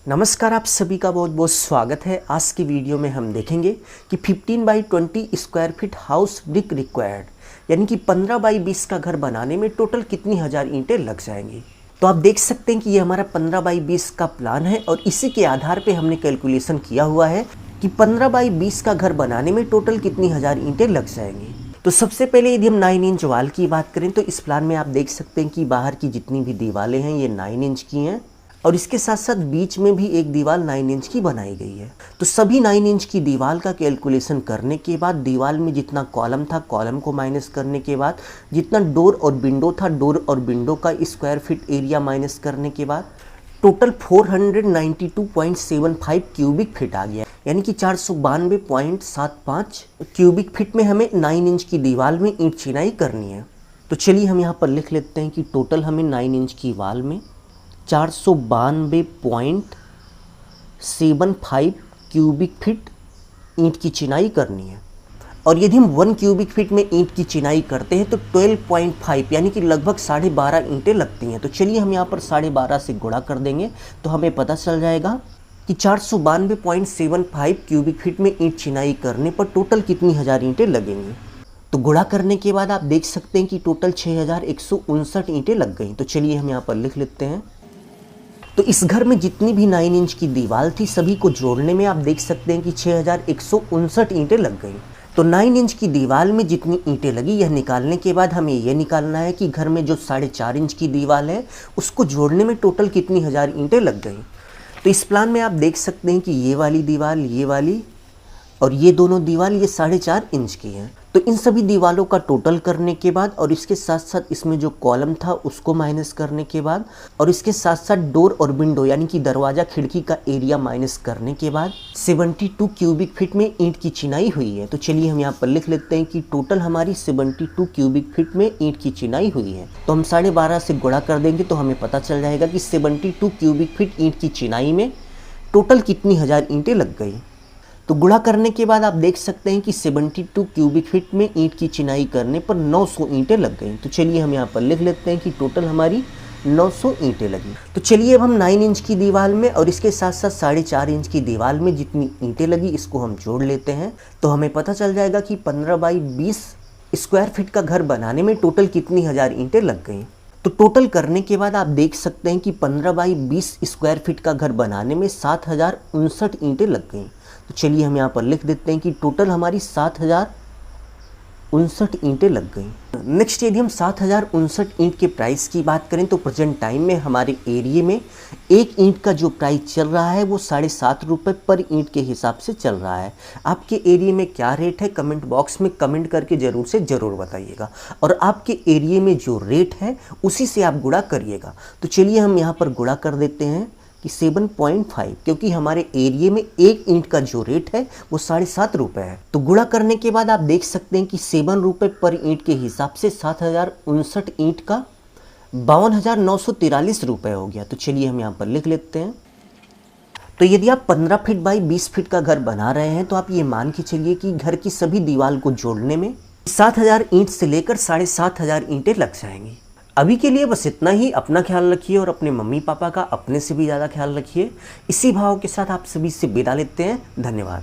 नमस्कार, आप सभी का बहुत बहुत स्वागत है। आज की वीडियो में हम देखेंगे कि 15 by 20 square feet house brick required, यानी कि 15 बाई 20 का घर बनाने में टोटल कितनी हज़ार ईंटें लग जाएंगी। तो आप देख सकते हैं कि ये हमारा 15 बाई 20 का प्लान है और इसी के आधार पे हमने कैलकुलेशन किया हुआ है कि 15 बाई 20 का घर बनाने में टोटल कितनी हज़ार ईंटें लग जाएंगी। तो सबसे पहले यदि हम 9 इंच वाल की बात करें तो इस प्लान में आप देख सकते हैं कि बाहर की जितनी भी दीवारें हैं ये 9 इंच की हैं और इसके साथ साथ बीच में भी एक दीवार 9 इंच की बनाई गई है। तो सभी 9 इंच की दीवार का कैलकुलेशन करने के बाद दीवार में जितना कॉलम था, कॉलम को माइनस करने के बाद जितना डोर और विंडो था, डोर और विंडो का स्क्वायर फीट एरिया माइनस करने के बाद टोटल 492.75 क्यूबिक फीट आ गया, यानी कि 492.75 क्यूबिक फीट में हमें 9 इंच की दीवार में ईंट चिनाई करनी है। तो चलिए हम यहाँ पर लिख लेते हैं कि टोटल हमें 9 इंच की वाल में 492.75 क्यूबिक फीट ईंट की चिनाई करनी है। और यदि हम 1 क्यूबिक फीट में ईंट की चिनाई करते हैं तो 12.5 यानी कि लगभग 12.5 ईंटें लगती हैं। तो चलिए हम यहाँ पर 12.5 से गुणा कर देंगे तो हमें पता चल जाएगा कि 492.75 क्यूबिक फीट में ईंट चिनाई करने पर टोटल कितनी हज़ार ईंटें लगेंगी। तो गुणा करने के बाद आप देख सकते हैं कि टोटल 6159 ईंटें लग गई। तो चलिए हम यहाँ पर लिख लेते हैं। तो इस घर में जितनी भी 9 इंच की दीवार थी सभी को जोड़ने में आप देख सकते हैं कि 6159 ईंटें लग गई। तो 9 इंच की दीवार में जितनी ईंटें लगी यह निकालने के बाद हमें यह निकालना है कि घर में जो 4.5 इंच की दीवार है उसको जोड़ने में टोटल कितनी हज़ार ईंटें लग गई। तो इस प्लान में आप देख सकते हैं कि ये वाली दीवार, ये वाली और ये दोनों दीवार ये 4.5 इंच की हैं। तो इन सभी दीवारों का टोटल करने के बाद और इसके साथ साथ इसमें जो कॉलम था उसको माइनस करने के बाद और इसके साथ साथ डोर और विंडो यानी कि दरवाज़ा खिड़की का एरिया माइनस करने के बाद 72 क्यूबिक फीट में ईंट की चिनाई हुई है। तो चलिए हम यहाँ पर लिख लेते हैं कि टोटल हमारी 72 क्यूबिक फीट में ईंट की चिनाई हुई है। तो हम 12.5 से गुणा कर देंगे तो हमें पता चल जाएगा कि 72 क्यूबिक फीट ईंट की चिनाई में टोटल कितनी हज़ार ईंटें लग गई। तो गुणा करने के बाद आप देख सकते हैं कि 72 क्यूबिक फीट में ईंट की चिनाई करने पर 900 ईंटें लग गई। तो चलिए हम यहाँ पर लिख लेते हैं कि टोटल हमारी 900 ईंटें लगी। तो चलिए अब हम 9 इंच की दीवार में और इसके साथ साथ 4.5 इंच की दीवार में जितनी ईंटें लगी इसको हम जोड़ लेते हैं। तो हमें पता चल जाएगा कि 15 बाई 20 स्क्वायर फीट का घर बनाने में टोटल कितनी हज़ार ईंटें लग गई। तो टोटल करने के बाद आप देख सकते हैं कि 15 बाई 20 स्क्वायर फीट का घर बनाने में 7059 ईंटें लग गई। तो चलिए हम यहाँ पर लिख देते हैं कि टोटल हमारी 7059 ईंटें लग गई। नेक्स्ट यदि हम 7059 ईंट के प्राइस की बात करें तो प्रेजेंट टाइम में हमारे एरिया में एक ईंट का जो प्राइस चल रहा है वो 7.5 रुपये पर ईंट के हिसाब से चल रहा है। आपके एरिया में क्या रेट है कमेंट बॉक्स में कमेंट करके ज़रूर से ज़रूर बताइएगा और आपके एरिया में जो रेट है उसी से आप गुणा करिएगा। तो चलिए हम यहाँ पर गुणा कर देते हैं कि 7.5 क्योंकि हमारे एरिया में एक ईंट का जो रेट है वो 7.5 रुपये है। तो गुणा करने के बाद आप देख सकते हैं कि 7 रुपये पर ईंट के हिसाब से 7059 ईंट का 52,943 रुपये हो गया। तो चलिए हम यहाँ पर लिख लेते हैं। तो यदि आप 15 फीट बाई 20 फीट का घर बना रहे हैं तो आप ये मान के चलिए कि घर की सभी दीवार को जोड़ने में 7,000 ईंट से लेकर 7,500 ईंटें लग जाएंगी। अभी के लिए बस इतना ही। अपना ख्याल रखिए और अपने मम्मी पापा का अपने से भी ज़्यादा ख्याल रखिए। इसी भाव के साथ आप सभी से विदा लेते हैं। धन्यवाद।